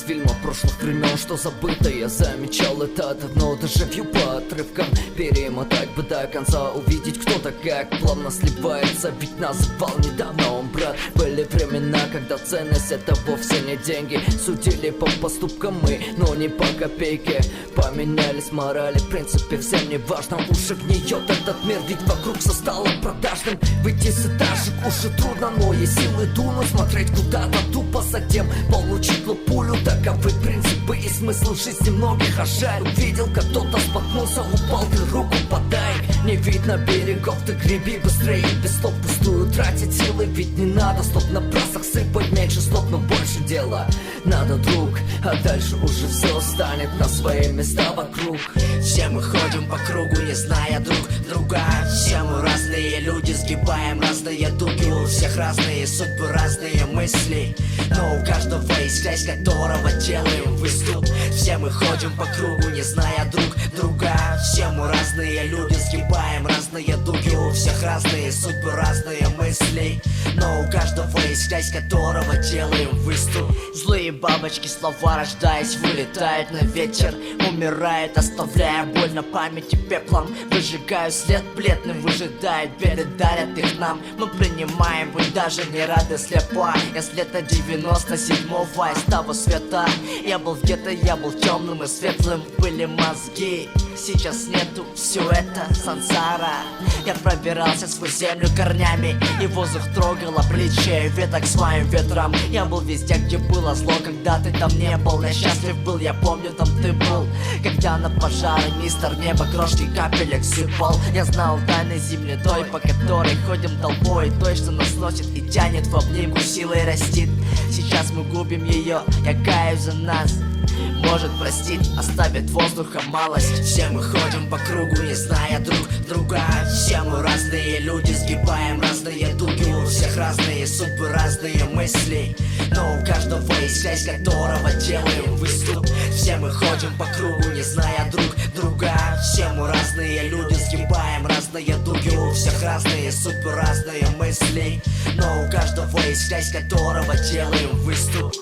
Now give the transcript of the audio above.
фильма прошлых времен, что забыто. Я замечал это давно, даже вью по отрывкам. Перемотать бы до конца, увидеть кто-то как плавно сливается. Ведь называл недавно он брат. Были времена, когда ценность это вовсе не деньги. Судили по поступкам мы, но не по копейке. Поменялись морали, в принципе всем не важно. Уже гниет этот мир, ведь вокруг все стало продажным. Выйти с этажек уже трудно, но есть силы дунуть. Смотреть куда-то тупо, затем получить лопулю. Таковы принципы и смысл жизни многих. А жаль, увидел, как кто-то споткнулся, упал, ты руку подай. Не видно берегов, ты греби быстрее, без стоп пустую тратить силы. Ведь не надо стоп на брасах сыпать, меньше стоп, но больше дела. Надо, друг, а дальше уже все станет на свои места вокруг. Все мы ходим по кругу, не зная друг друга. Все мы разные люди, сгибаем разные дуги. У всех разные судьбы, разные мысли, но у каждого есть грязь, которого делаем выступ. Все мы ходим по кругу, не зная друг друга. Все мы разные люди, сгибаем разные дуги. У всех разные судьбы, разные мысли, но у каждого есть грязь, которого делаем выступ. Злые бабочки, слова рождаясь, вылетают на ветер, умирают, оставляя боль на памяти пеплом. Выжигаю след бледным, выжидают беды, дарят их нам. Мы принимаем, будь даже не рады слепо. Я с лета 97-го, из того света. Я был где-то, я был темным и светлым, были мозги. Сейчас нету, все это сансара. Я пробирался сквозь землю корнями, и воздух трогал обличие веток своим ветром. Я был везде, где было зло, когда ты там не был. Я счастлив был, я помню, там ты был. Когда на пожары мистер небо крошки капелек сыпал. Я знал тайны зимней той, по которой ходим толпой. Той, что нас носит и тянет в обнимку, силой растит. Сейчас мы губим ее, я каюсь за нас. Может простит, оставит воздуха малость. Все мы ходим по кругу, не зная друг друга. Все мы разные люди, сгибаем разные дуги. У всех разные судьбы, разные мысли, но у каждого есть грязь, которого делаем выступ. Все мы ходим по кругу, не зная друг друга. Все мы разные люди, сгибаем разные дуги. У всех разные судьбы, разные мысли, но у каждого есть грязь, которого делаем выступ.